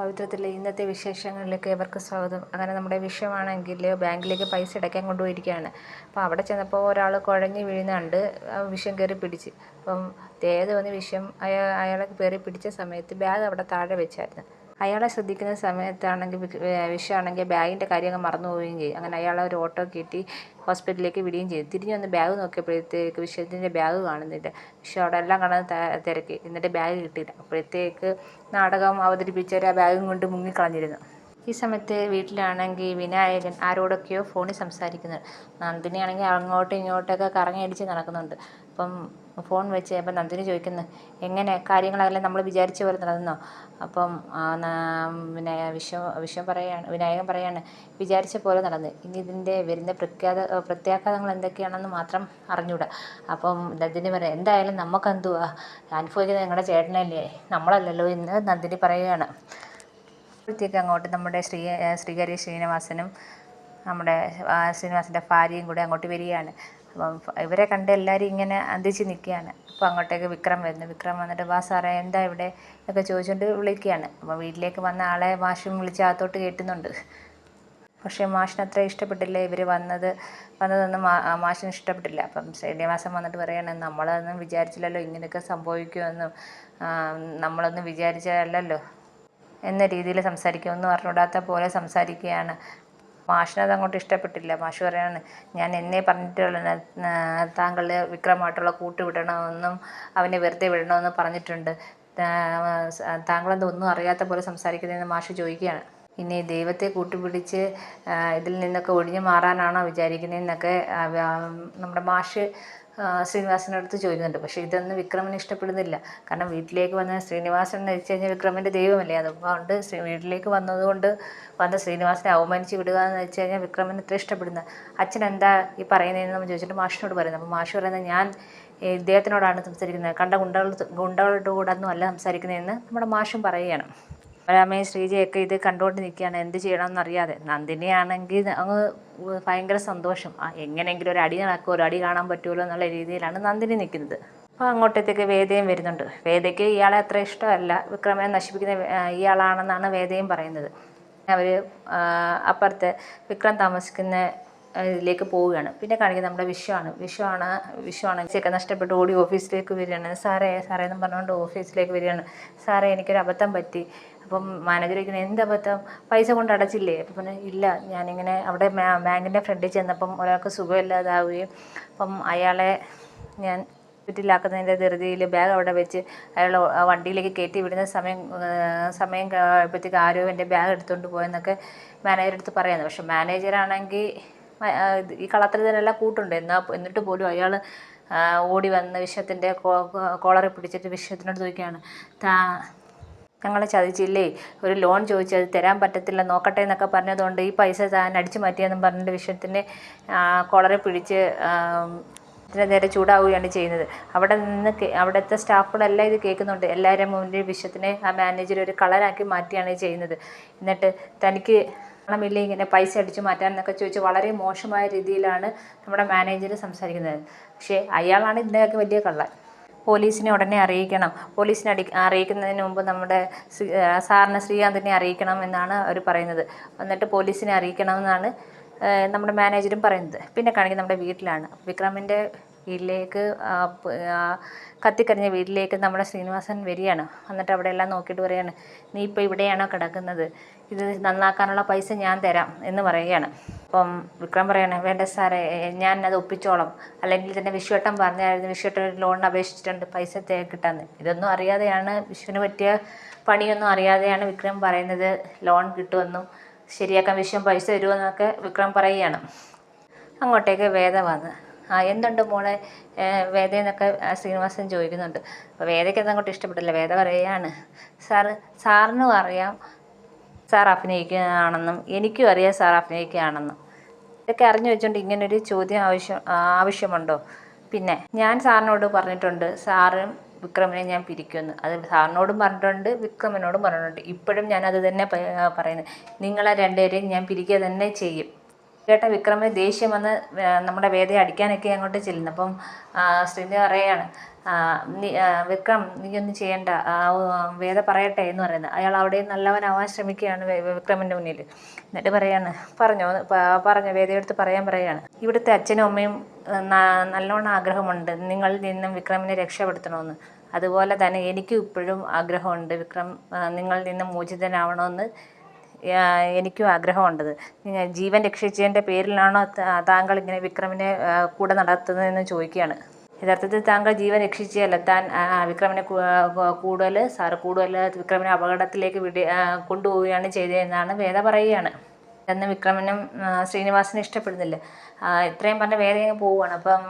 പവിത്രത്തിലെ ഇന്നത്തെ വിശേഷങ്ങളിലേക്ക് ഏവർക്കും സ്വാഗതം. അങ്ങനെ നമ്മുടെ വിഷയമാണെങ്കിൽ ബാങ്കിലേക്ക് പൈസ അടയ്ക്കാൻ കൊണ്ടുപോയിരിക്കുകയാണ്. അപ്പോൾ അവിടെ ചെന്നപ്പോൾ ഒരാൾ കുഴഞ്ഞ് വീഴുന്നുണ്ട്. വിഷം കയറി പിടിച്ച്. അപ്പം ദേഹത്ത് വന്ന് വിഷം അയാളെ കയറി പിടിച്ച സമയത്ത് ബാഗ് അവിടെ താഴെ വെച്ചായിരുന്നു. അയാളെ ശ്രദ്ധിക്കുന്ന സമയത്താണെങ്കിൽ വിഷയമാണെങ്കിൽ ബാഗിൻ്റെ കാര്യം അങ്ങ് മറന്നു പോവുകയും ചെയ്യും. അങ്ങനെ അയാളെ ഒരു ഓട്ടോ കയറ്റി ഹോസ്പിറ്റലിലേക്ക് വിടുകയും ചെയ്തു. തിരിഞ്ഞ് വന്ന് ബാഗ് നോക്കിയപ്പോഴത്തേക്ക് വിഷയത്തിൻ്റെ ബാഗ് കാണുന്നില്ല. വിഷം അവിടെ എല്ലാം കാണാൻ തിരക്കി. എന്നിട്ട് ബാഗ് കിട്ടിയില്ല. അപ്പോഴത്തേക്ക് നാടകം അവതരിപ്പിച്ചവർ ആ ബാഗും കൊണ്ട് മുങ്ങിക്കളഞ്ഞിരുന്നു. ഈ സമയത്ത് വീട്ടിലാണെങ്കിൽ വിനായകൻ ആരോടൊക്കെയോ ഫോണിൽ സംസാരിക്കുന്നുണ്ട്. നന്ദിനിയാണെങ്കിൽ അങ്ങോട്ടും ഇങ്ങോട്ടൊക്കെ കറങ്ങി അടിച്ച് നടക്കുന്നുണ്ട്. അപ്പം ഫോൺ വെച്ച് അപ്പം നന്ദിനി ചോദിക്കുന്നു, എങ്ങനെ കാര്യങ്ങളെല്ലാം നമ്മൾ വിചാരിച്ച പോലെ നടന്നോ? അപ്പം വിനായകൻ പറയാണ്, വിചാരിച്ച പോലെ നടന്ന്. ഇനി ഇതിൻ്റെ വരുന്ന പ്രത്യാഘാതങ്ങൾ എന്തൊക്കെയാണെന്ന് മാത്രം അറിഞ്ഞൂടാ. അപ്പം നന്ദിനി പറയാം, എന്തായാലും നമുക്കെന്തുവാ, അനുഭവിക്കുന്നത് നിങ്ങളുടെ ചേട്ടനല്ലേ, നമ്മളല്ലല്ലോ എന്ന് നന്ദിനി പറയുകയാണ്. അപ്പോഴത്തേക്ക് അങ്ങോട്ട് നമ്മുടെ ശ്രീഹരി ശ്രീനിവാസനും നമ്മുടെ ശ്രീനിവാസൻ്റെ ഭാര്യയും കൂടെ അങ്ങോട്ട് വരികയാണ്. അപ്പം ഇവരെ കണ്ട് എല്ലാവരും ഇങ്ങനെ അന്തിച്ച് നിൽക്കുകയാണ്. അപ്പോൾ അങ്ങോട്ടേക്ക് വിക്രം വരുന്നു. വിക്രം വന്നിട്ട്, വാ സാറേ എന്താ ഇവിടെ എന്നൊക്കെ ചോദിച്ചുകൊണ്ട് വിളിക്കുകയാണ്. അപ്പോൾ വീട്ടിലേക്ക് വന്ന ആളെ മാഷും വിളിച്ച് അകത്തോട്ട് കയറ്റുന്നുണ്ട്. പക്ഷേ മാഷിന് അത്ര ഇഷ്ടപ്പെട്ടില്ല. ഇവർ വന്നതൊന്നും മാഷിന് ഇഷ്ടപ്പെട്ടില്ല. അപ്പം ശ്രീനിവാസൻ വന്നിട്ട് പറയുകയാണ്, നമ്മളതൊന്നും വിചാരിച്ചില്ലല്ലോ ഇങ്ങനെയൊക്കെ സംഭവിക്കുമെന്നും, നമ്മളൊന്നും വിചാരിച്ചതല്ലല്ലോ എന്ന രീതിയിൽ സംസാരിക്കുക, ഒന്നും അറിഞ്ഞൂടാത്ത പോലെ സംസാരിക്കുകയാണ്. മാഷിനത് അങ്ങോട്ട് ഇഷ്ടപ്പെട്ടില്ല. മാഷ് പറയാണ്, ഞാൻ എന്നെ പറഞ്ഞിട്ടുള്ള താങ്കൾ വിക്രമായിട്ടുള്ള കൂട്ട് വിടണമെന്നും അവനെ വെറുതെ വിടണമെന്നും പറഞ്ഞിട്ടുണ്ട്. താങ്കളെന്തൊന്നും അറിയാത്ത പോലെ സംസാരിക്കുന്നതെന്ന് മാഷ് ചോദിക്കുകയാണ്. ഇനി ദൈവത്തെ കൂട്ടുപിടിച്ച് ഇതിൽ നിന്നൊക്കെ ഒഴിഞ്ഞു മാറാനാണോ വിചാരിക്കുന്നതെന്നൊക്കെ നമ്മുടെ മാഷ് ശ്രീനിവാസൻ്റെ അടുത്ത് ചോദിക്കുന്നുണ്ട്. പക്ഷേ ഇതൊന്നും വിക്രമിന് ഇഷ്ടപ്പെടുന്നില്ല. കാരണം വീട്ടിലേക്ക് വന്ന ശ്രീനിവാസൻ എന്ന് വെച്ച് കഴിഞ്ഞാൽ വിക്രമിൻ്റെ ദൈവമല്ലേ. അതുകൊണ്ട് വീട്ടിലേക്ക് വന്നതുകൊണ്ട് വന്ന് ശ്രീനിവാസനെ അവമാനിച്ച് വിടുക എന്ന് വെച്ച് കഴിഞ്ഞാൽ വിക്രമിന് ഇത്ര ഇഷ്ടപ്പെടുന്നത്. അച്ഛൻ എന്താ ഈ പറയുന്നതെന്ന് നമ്മൾ ചോദിച്ചിട്ട് മാഷിനോട് പറയുന്നത്. അപ്പോൾ മാഷ് പറയുന്നത്, ഞാൻ ഇദ്ദേഹത്തിനോടാണ് സംസാരിക്കുന്നത്, കണ്ട ഗുണ്ടകളുടെ കൂടെ ഒന്നും അല്ല സംസാരിക്കുന്നതെന്ന് നമ്മുടെ മാഷും പറയുകയാണ്. രാമയും ശ്രീജയൊക്കെ ഇത് കണ്ടുകൊണ്ട് നിൽക്കുകയാണ്, എന്ത് ചെയ്യണമെന്നറിയാതെ. നന്ദിനിയാണെങ്കിൽ അങ്ങ് ഭയങ്കര സന്തോഷം. എങ്ങനെയെങ്കിലും ഒരു അടി നടക്കുമോ, ഒരു അടി കാണാൻ പറ്റുമല്ലോ എന്നുള്ള രീതിയിലാണ് നന്ദിനി നിൽക്കുന്നത്. അപ്പോൾ അങ്ങോട്ടത്തേക്ക് വേദയും വരുന്നുണ്ട്. വേദയ്ക്ക് ഇയാളെ അത്ര ഇഷ്ടമല്ല, വിക്രമനെ നശിപ്പിക്കുന്ന ഇയാളാണെന്നാണ് വേദയും പറയുന്നത്. അവർ അപ്പുറത്തെ വിക്രം താമസിക്കുന്ന ഇതിലേക്ക് പോവുകയാണ്. പിന്നെ കാണിക്കുന്നത് നമ്മുടെ വിശ്വമാണ് ചെക്കെ നഷ്ടപ്പെട്ട് ഓടി ഓഫീസിലേക്ക് വരികയാണ്. സാറേ എന്നും പറഞ്ഞുകൊണ്ട് ഓഫീസിലേക്ക് വരികയാണ്. സാറേ എനിക്കൊരു അബദ്ധം പറ്റി. അപ്പം മാനേജർ ചോദിക്കുന്നത്, എന്ത് അബദ്ധം, പൈസ കൊണ്ട് അടച്ചില്ലേ? അപ്പം പറഞ്ഞു, ഇല്ല, ഞാനിങ്ങനെ അവിടെ ബാങ്കിൻ്റെ ഫ്രണ്ടിൽ ചെന്നപ്പം ഒരാൾക്ക് സുഖമില്ലാതാവുകയും അപ്പം അയാളെ ഞാൻ ഹോസ്പിറ്റലിലാക്കുന്നതിൻ്റെ ധൃതിയിൽ ബാഗ് അവിടെ വെച്ച് അയാൾ വണ്ടിയിലേക്ക് കയറ്റി വിടുന്ന സമയം ആയപ്പോഴത്തേക്ക് ആരോ എൻ്റെ ബാഗ് എടുത്തുകൊണ്ട് പോയെന്നൊക്കെ മാനേജർ അടുത്ത് പറയുന്നത്. പക്ഷെ മാനേജറാണെങ്കിൽ ഈ കള്ളത്തരത്തിനെല്ലാം കൂട്ടുണ്ട്. എന്നിട്ട് പോലും അയാൾ ഓടി വന്ന് വിശ്വത്തിൻ്റെ കോളറിൽ പിടിച്ചിട്ട് വിശ്വത്തിനോട് ചോദിക്കുകയാണ്, ഞങ്ങളെ ചതിച്ചില്ലേ, ഒരു ലോൺ ചോദിച്ച് അത് തരാൻ പറ്റത്തില്ല, നോക്കട്ടെ എന്നൊക്കെ പറഞ്ഞതുകൊണ്ട് ഈ പൈസ താൻ അടിച്ചു മാറ്റിയെന്നും പറഞ്ഞിട്ട് വിശ്വത്തിൻ്റെ കോളറിൽ പിടിച്ച് നേരെ ചൂടാവുകയാണ് ചെയ്യുന്നത്. അവിടുത്തെ സ്റ്റാഫുകളെല്ലാം ഇത് കേൾക്കുന്നുണ്ട്. എല്ലാവരും മുന്നിൽ വിശ്വത്തിനെ ആ മാനേജർ ഒരു കളറാക്കി മാറ്റിയാണ് ചെയ്യുന്നത്. എന്നിട്ട് തനിക്ക് പണമില്ലേ ഇങ്ങനെ പൈസ അടിച്ചു മാറ്റാൻ എന്നൊക്കെ ചോദിച്ച് വളരെ മോശമായ രീതിയിലാണ് നമ്മുടെ മാനേജർ സംസാരിക്കുന്നത്. പക്ഷേ അയാളാണ് ഇതിൻ്റെയൊക്കെ വലിയ കള്ളൻ. പോലീസിനെ ഉടനെ അറിയിക്കണം, അറിയിക്കുന്നതിന് മുമ്പ് നമ്മുടെ സാറിനെ ശ്രീകാന്തിനെ അറിയിക്കണം എന്നാണ് അവർ പറയുന്നത്. എന്നിട്ട് പോലീസിനെ അറിയിക്കണമെന്നാണ് നമ്മുടെ മാനേജരും പറയുന്നത്. പിന്നെ കാണിക്കുന്നത് നമ്മുടെ വീട്ടിലാണ്. വിക്രമിൻ്റെ വീട്ടിലേക്ക് കത്തിക്കരിഞ്ഞ വീട്ടിലേക്ക് നമ്മുടെ ശ്രീനിവാസൻ വരികയാണ്. എന്നിട്ട് അവിടെ എല്ലാം നോക്കിയിട്ട് പറയാണ്, നീ ഇപ്പോൾ ഇവിടെയാണോ കിടക്കുന്നത്, ഇത് നന്നാക്കാനുള്ള പൈസ ഞാൻ തരാം എന്ന് പറയുകയാണ്. അപ്പം വിക്രം പറയാണ്, വേണ്ട സാറേ, ഞാൻ അത് ഒപ്പിച്ചോളാം, അല്ലെങ്കിൽ തന്നെ വിശ്വട്ടൻ പറഞ്ഞായിരുന്നു, വിശ്വട്ടൻ ഒരു ലോണിന് അപേക്ഷിച്ചിട്ടുണ്ട്, പൈസ കിട്ടാന്ന്. ഇതൊന്നും അറിയാതെയാണ്, വിശ്വന് പറ്റിയ പണിയൊന്നും അറിയാതെയാണ് വിക്രം പറയുന്നത് ലോൺ കിട്ടുമെന്നും ശരിയാക്കാൻ വിശ്വം പൈസ തരുമെന്നൊക്കെ വിക്രം പറയുകയാണ്. അങ്ങോട്ടേക്ക് വേദ വന്ന്, എന്തുണ്ട് മോളെ വേദയെന്നൊക്കെ ശ്രീനിവാസൻ ചോദിക്കുന്നുണ്ട്. അപ്പോൾ വേദയ്ക്ക് അതങ്ങോട്ട് ഇഷ്ടപ്പെട്ടില്ല. വേദ പറയുകയാണ്, സാറിനും അറിയാം സാർ അഭിനയിക്കുകയാണെന്നും എനിക്കും അറിയാം സാർ അഭിനയിക്കുകയാണെന്നും. ഇതൊക്കെ അറിഞ്ഞു വെച്ചുകൊണ്ട് ഇങ്ങനൊരു ചോദ്യം ആവശ്യമുണ്ടോ? പിന്നെ ഞാൻ സാറിനോട് പറഞ്ഞിട്ടുണ്ട്, സാറും വിക്രമിനെ ഞാൻ പിരിക്കുമെന്ന്. അത് സാറിനോടും പറഞ്ഞിട്ടുണ്ട്, വിക്രമിനോടും പറഞ്ഞിട്ടുണ്ട്. ഇപ്പോഴും ഞാനത് തന്നെ പറയുന്നത്, നിങ്ങളെ രണ്ടുപേരെയും ഞാൻ പിരിക്കുക തന്നെ ചെയ്യും. കേട്ട വിക്രമിന് ദേഷ്യം വന്ന് നമ്മുടെ വേദയെ അടിക്കാനൊക്കെ അങ്ങോട്ട് ചെല്ലുന്നു. അപ്പം ശ്രീനിധി പറയാണ്, വിക്രം നീയൊന്നും ചെയ്യണ്ട, വേദ പറയട്ടെ എന്ന് പറയുന്നത്. അയാൾ അവിടെ നല്ലവനാവാൻ ശ്രമിക്കുകയാണ് വിക്രമിൻ്റെ മുന്നിൽ. എന്നിട്ട് പറയാണ്, പറഞ്ഞോ വേദയെടുത്ത് പറയാൻ പറയാണ്, ഇവിടുത്തെ അച്ഛനും അമ്മയും നല്ലോണം ആഗ്രഹമുണ്ട് നിങ്ങളിൽ നിന്നും വിക്രമിനെ രക്ഷപ്പെടുത്തണമെന്ന്. അതുപോലെ തന്നെ എനിക്കും ഇപ്പോഴും ആഗ്രഹമുണ്ട് വിക്രം നിങ്ങളിൽ നിന്നും മോചിതനാവണമെന്ന്. എനിക്കും ആഗ്രഹമുണ്ടത്. ജീവൻ രക്ഷിച്ചതിൻ്റെ പേരിലാണോ താങ്കൾ ഇങ്ങനെ വിക്രമിനെ കൂടെ നടത്തുന്നതെന്ന് ചോദിക്കുകയാണ്. യഥാർത്ഥത്തിൽ താങ്കൾ ജീവൻ രക്ഷിച്ചതല്ല, താൻ വിക്രമിനെ കൂടുതൽ വിക്രമിനെ അപകടത്തിലേക്ക് കൊണ്ടുപോവുകയാണ് ചെയ്തതെന്നാണ് വേദ പറയുകയാണ്. എന്ന് വിക്രമിനും ശ്രീനിവാസനും ഇഷ്ടപ്പെടുന്നില്ല. ഇത്രയും പറഞ്ഞ വേദ പോവുകയാണ്. അപ്പം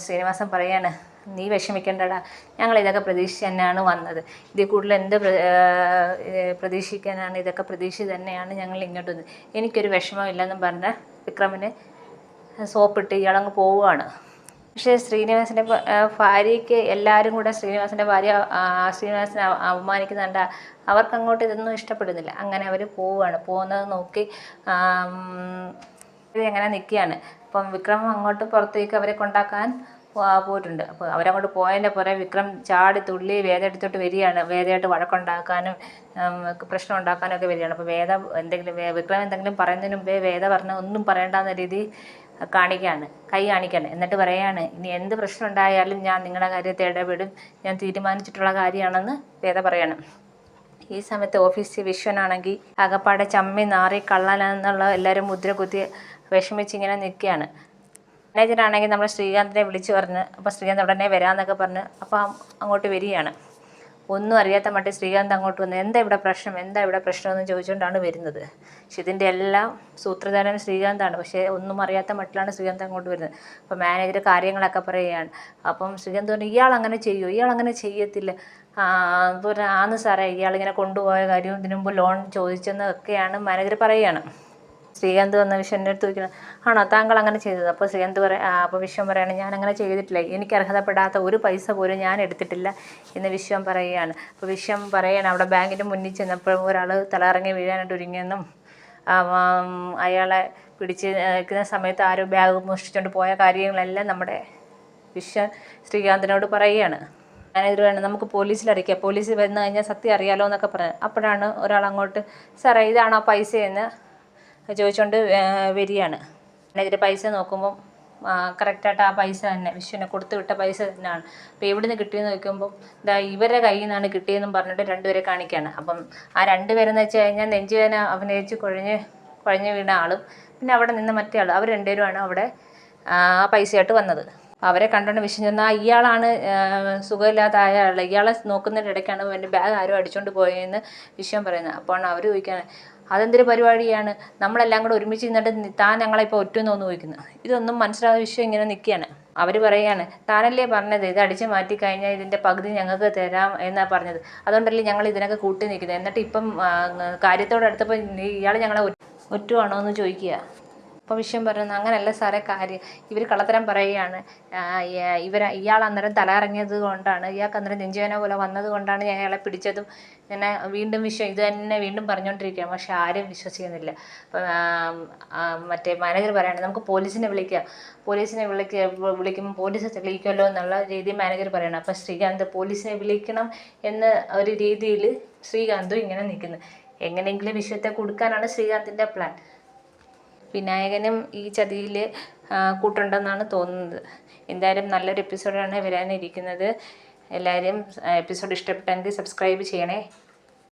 ശ്രീനിവാസൻ പറയാണ്, നീ വിഷമിക്കേണ്ടടാ, ഞങ്ങൾ ഇതൊക്കെ പ്രതീക്ഷിച്ച് തന്നെയാണ് വന്നത്. ഇതിൽ കൂടുതൽ എന്ത് പ്രതീക്ഷിക്കാനാണ്, ഇതൊക്കെ പ്രതീക്ഷിച്ച് തന്നെയാണ് ഞങ്ങൾ ഇങ്ങോട്ട് വന്നത്. എനിക്കൊരു വിഷമമില്ലെന്നും പറഞ്ഞ് വിക്രമിന് സോപ്പിട്ട് ഇയാളങ്ങ് പോവുകയാണ്. പക്ഷേ ശ്രീനിവാസൻ്റെ ഭാര്യയ്ക്ക് എല്ലാവരും കൂടെ ശ്രീനിവാസൻ്റെ ഭാര്യ ശ്രീനിവാസനെ അവമാനിക്കുന്നുണ്ട്. അവർക്കങ്ങോട്ട് ഇതൊന്നും ഇഷ്ടപ്പെടുന്നില്ല. അങ്ങനെ അവർ പോവുകയാണ്. പോകുന്നത് നോക്കി ഇതെങ്ങനെ നിൽക്കുകയാണ്. അപ്പം വിക്രം അങ്ങോട്ട് പുറത്തേക്ക് അവരെ കൊണ്ടാക്കാൻ പോയിട്ടുണ്ട്. അപ്പോൾ അവരങ്ങോട്ട് പോയതിൻ്റെ പുറകെ വിക്രം ചാടി തുള്ളി വേദ എടുത്തോട്ട് വരികയാണ്. വേദയായിട്ട് വഴക്കുണ്ടാക്കാനും പ്രശ്നം ഉണ്ടാക്കാനും ഒക്കെ വരികയാണ്. അപ്പോൾ വിക്രം എന്തെങ്കിലും പറയുന്നതിന് മുമ്പേ വേദ പറഞ്ഞ ഒന്നും പറയേണ്ടെന്ന രീതി കൈ കാണിക്കുകയാണ്. എന്നിട്ട് പറയാണ്, ഇനി എന്ത് പ്രശ്നം ഉണ്ടായാലും ഞാൻ നിങ്ങളുടെ കാര്യത്തെ ഇടപെടും, ഞാൻ തീരുമാനിച്ചിട്ടുള്ള കാര്യമാണെന്ന് വേദ പറയണം. ഈ സമയത്ത് ഓഫീസിൽ വിശ്വനാണെങ്കിൽ അകപ്പാടെ ചമ്മി നാറി കള്ളനെന്നുള്ള എല്ലാവരും മുദ്ര കുത്തി വിഷമിച്ചിങ്ങനെ നിൽക്കുകയാണ്. മാനേജറാണെങ്കിൽ നമ്മൾ ശ്രീകാന്തിനെ വിളിച്ച് പറഞ്ഞ്, അപ്പോൾ ശ്രീകാന്ത് ഉടനെ വരാമെന്നൊക്കെ പറഞ്ഞ് അപ്പോൾ അങ്ങോട്ട് വരികയാണ്. ഒന്നും അറിയാത്ത മട്ടിൽ ശ്രീകാന്ത് അങ്ങോട്ട് വന്ന് എന്താ ഇവിടെ പ്രശ്നം എന്ന് ചോദിച്ചുകൊണ്ടാണ് വരുന്നത്. പക്ഷെ ഇതിൻ്റെ എല്ലാം സൂത്രധാരൻ ശ്രീകാന്താണ്. പക്ഷേ ഒന്നും അറിയാത്ത മട്ടിലാണ് ശ്രീകാന്ത് അങ്ങോട്ട് വരുന്നത്. അപ്പോൾ മാനേജർ കാര്യങ്ങളൊക്കെ പറയുകയാണ്. അപ്പം ശ്രീകാന്ത് പറഞ്ഞു, ഇയാൾ അങ്ങനെ ചെയ്യത്തില്ല. ആന്ന് സാറേ, ഇയാളിങ്ങനെ കൊണ്ടുപോയ കാര്യവും ഇതിനു മുമ്പ് ലോൺ ചോദിച്ചെന്നൊക്കെയാണ് മാനേജർ പറയുകയാണ്. ശ്രീകാന്ത് വന്ന വിശ്വൻ്റെ അടുത്ത് ചോദിക്കണം, ആണോ താങ്കൾ അങ്ങനെ ചെയ്തത്? അപ്പോൾ ശ്രീകാന്ത് അപ്പോൾ വിശ്വം പറയുകയാണ്, ഞാൻ അങ്ങനെ ചെയ്തിട്ടില്ല, എനിക്ക് അർഹതപ്പെടാത്ത ഒരു പൈസ പോലും ഞാൻ എടുത്തിട്ടില്ല എന്ന് വിശ്വം പറയുകയാണ്. അപ്പോൾ വിശ്വം പറയുകയാണ്, അവിടെ ബാങ്കിൻ്റെ മുന്നിൽ ചെന്നപ്പോൾ ഒരാൾ തലയിറങ്ങി വീഴാനായിട്ട് ഒരുങ്ങിയെന്നും അയാളെ പിടിച്ച് നിൽക്കുന്ന സമയത്ത് ആരോ ബാഗ് മോഷ്ടിച്ചുകൊണ്ട് പോയ കാര്യങ്ങളെല്ലാം നമ്മുടെ വിശ്വം ശ്രീകാന്തിനോട് പറയുകയാണ്. മാനേജർ വേണം, നമുക്ക് പോലീസിൽ അറിയിക്കാം, പോലീസിൽ വന്നു കഴിഞ്ഞാൽ സത്യം അറിയാലോ എന്നൊക്കെ പറഞ്ഞു. അപ്പോഴാണ് ഒരാൾ അങ്ങോട്ട്, സാറേ ഇതാണോ പൈസയെന്ന് ചോദിച്ചുകൊണ്ട് വരികയാണ്. മാനേജർ പൈസ നോക്കുമ്പം കറക്റ്റായിട്ട് ആ പൈസ തന്നെ വിശ്വനെ കൊടുത്തു വിട്ട പൈസ തന്നെയാണ്. അപ്പോൾ എവിടെ നിന്ന് കിട്ടിയെന്ന് നോക്കുമ്പം ഇവരുടെ കയ്യിൽ നിന്നാണ് കിട്ടിയതെന്നും പറഞ്ഞിട്ട് രണ്ടുപേരെ കാണിക്കുകയാണ്. അപ്പം ആ രണ്ടുപേരെന്ന് വെച്ച് കഴിഞ്ഞാൽ നെഞ്ചുവേദന അഭിനയിച്ച് കുഴഞ്ഞു വീണ ആളും പിന്നെ അവിടെ നിന്ന് മറ്റേ ആൾ, അവർ രണ്ടുപേരുമാണ് അവിടെ ആ പൈസയായിട്ട് വന്നത്. അവരെ കണ്ടുകൊണ്ട് വിശ്വം ചെന്നാൽ ഇയാളാണ് സുഖമില്ലാതായ ആൾ, ഇയാളെ നോക്കുന്നതിൻ്റെ ഇടയ്ക്കാണ് എൻ്റെ ബാഗ് ആരോ അടിച്ചുകൊണ്ട് പോയതെന്ന് വിശ്വം പറയുന്നത്. അപ്പോൾ അവർ ചോദിക്കുകയാണ്, അതെന്തൊരു പരിപാടിയാണ്, നമ്മളെല്ലാം കൂടെ ഒരുമിച്ച് നിന്നിട്ട് താൻ ഞങ്ങളെപ്പോൾ ഒറ്റുന്നോന്ന് ചോദിക്കുന്നു. ഇതൊന്നും മനസ്സിലാകാതെ വിശ്വം ഇങ്ങനെ നിൽക്കുകയാണ്. അവർ പറയുകയാണ്, താനല്ലേ പറഞ്ഞത് ഇത് അടിച്ച് മാറ്റി കഴിഞ്ഞാൽ ഇതിൻ്റെ പകുതി ഞങ്ങൾക്ക് തരാം എന്നാണ് പറഞ്ഞത്, അതുകൊണ്ടല്ലേ ഞങ്ങൾ ഇതിനൊക്കെ കൂട്ടി നിൽക്കുന്നത്, എന്നിട്ട് ഇപ്പം കാര്യത്തോടെ അടുത്തപ്പോൾ ഇയാൾ ഞങ്ങളെ ഒറ്റുവാണോ എന്ന് ചോദിക്കുക. അപ്പോൾ വിശ്വം പറയുന്നത്, അങ്ങനെയല്ല സാറേ കാര്യം, ഇവർ കള്ളത്തരം പറയുകയാണ്, ഇയാൾ അന്നേരം തലയിറങ്ങിയത് കൊണ്ടാണ്, ഇയാൾക്ക് അന്നേരം നെഞ്ചുവേദന പോലെ വന്നത് കൊണ്ടാണ് ഞാൻ അയാളെ പിടിച്ചതും. ഇങ്ങനെ വീണ്ടും വിശ്വം ഇത് തന്നെ വീണ്ടും പറഞ്ഞുകൊണ്ടിരിക്കുകയാണ്. പക്ഷെ ആരും വിശ്വസിക്കുന്നില്ല. അപ്പം മറ്റേ മാനേജർ പറയുകയാണ്, നമുക്ക് പോലീസിനെ വിളിക്കാം, വിളിക്കുമ്പോൾ പോലീസ് തെളിയിക്കുമല്ലോ എന്നുള്ള രീതിയിൽ മാനേജർ പറയണം. അപ്പോൾ ശ്രീകാന്ത് പോലീസിനെ വിളിക്കണം എന്ന ഒരു രീതിയിൽ ശ്രീകാന്തും ഇങ്ങനെ നിൽക്കുന്നു. എങ്ങനെയെങ്കിലും വിശ്വത്തെ കൊടുക്കാനാണ് ശ്രീകാന്തിൻ്റെ പ്ലാൻ. വിനായകനും ഈ ചതിയിൽ കൂട്ടുണ്ടെന്നാണ് തോന്നുന്നത്. എന്തായാലും നല്ലൊരു എപ്പിസോഡാണ് വരാനിരിക്കുന്നത്. എല്ലാവരും എപ്പിസോഡ് ഇഷ്ടപ്പെട്ടെങ്കിൽ സബ്സ്ക്രൈബ് ചെയ്യണേ.